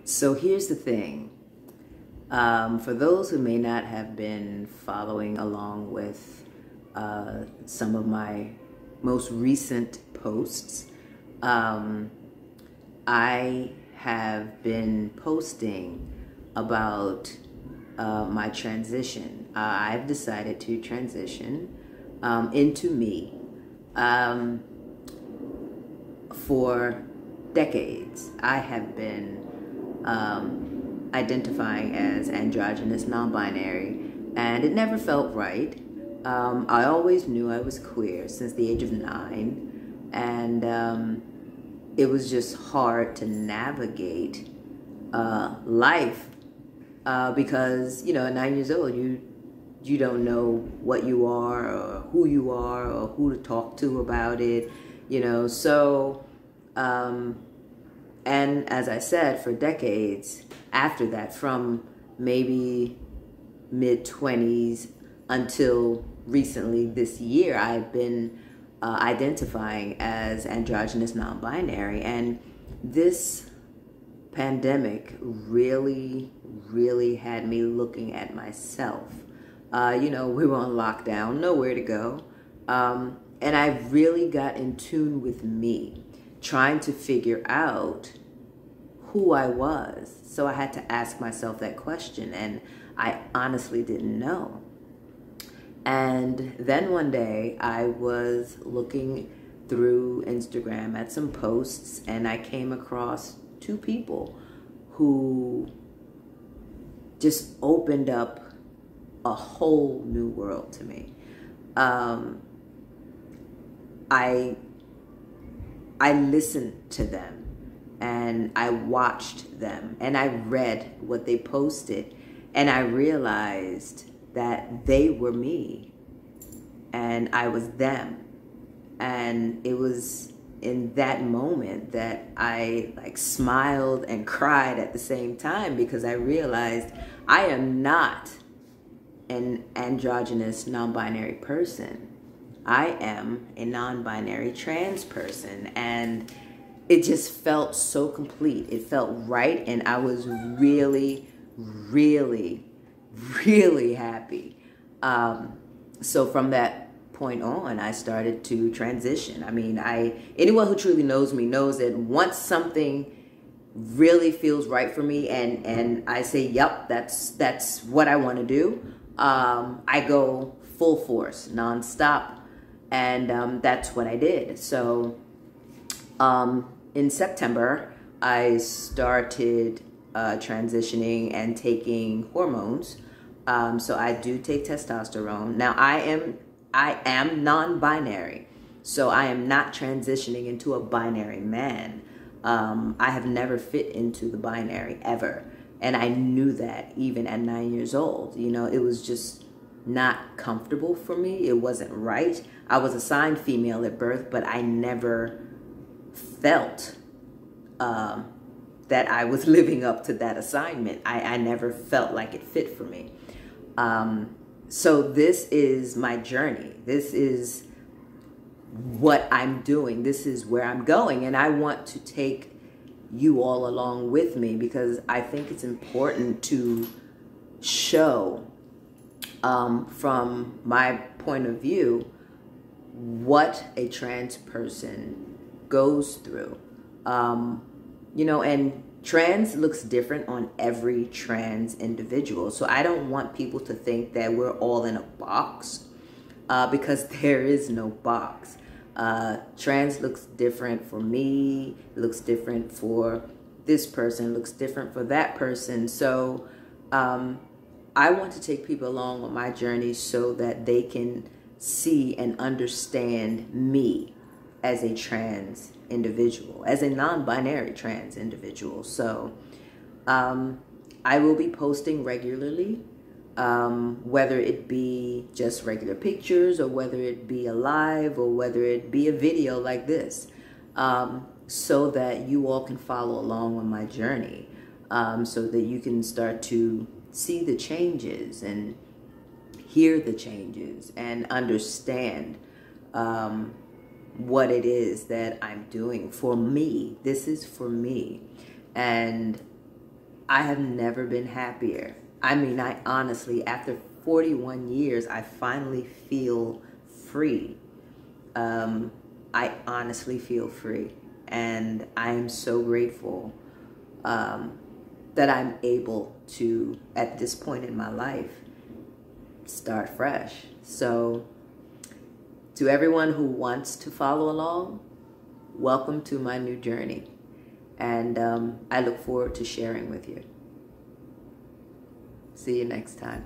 So here's the thing. For those who may not have been following along with some of my most recent posts, I have been posting about my transition. I've decided to transition into me. For decades, I have been identifying as androgynous, non-binary, and it never felt right. I always knew I was queer since the age of 9, and it was just hard to navigate life because, at 9 years old, you don't know what you are or who to talk to about it, so and as I said, for decades after that, from maybe mid-20s until recently this year, I've been identifying as androgynous non-binary. And this pandemic really, really had me looking at myself. We were on lockdown, nowhere to go. And I really got in tune with me, trying to figure out who I was. So I had to ask myself that question, and I honestly didn't know. And then one day I was looking through Instagram at some posts, and I came across 2 people who just opened up a whole new world to me. I listened to them, and I watched them, and I read what they posted, and I realized that they were me and I was them. And it was in that moment that I smiled and cried at the same time, because I realized I am not an androgynous non-binary person. I am a non-binary trans person, and it just felt so complete. It felt right, and I was really, really, really happy. So from that point on, I started to transition. I mean, anyone who truly knows me knows that once something really feels right for me, and I say, yep, that's what I want to do, I go full force, nonstop. And that's what I did. So in September, I started transitioning and taking hormones. So I do take testosterone. Now I am non-binary, so I am not transitioning into a binary man. I have never fit into the binary ever, and I knew that even at 9 years old. It was just not comfortable for me. It wasn't right. I was assigned female at birth, but I never felt that I was living up to that assignment. I never felt like it fit for me. So this is my journey. This is what I'm doing. This is where I'm going. And I want to take you all along with me, because I think it's important to show from my point of view what a trans person goes through. And trans looks different on every trans individual. So I don't want people to think that we're all in a box, because there is no box. Trans looks different for me, looks different for this person, looks different for that person. So I want to take people along on my journey so that they can see and understand me as a trans individual, as a non-binary trans individual. So I will be posting regularly, whether it be just regular pictures, or whether it be a live, or whether it be a video like this, so that you all can follow along on my journey, so that you can start to see the changes and hear the changes and understand what it is that I'm doing for me. This is for me. And I have never been happier. I mean, I honestly, after 41 years, I finally feel free. I honestly feel free. And I am so grateful that I'm able to, at this point in my life, start fresh. So, to everyone who wants to follow along, welcome to my new journey. And I look forward to sharing with you. See you next time.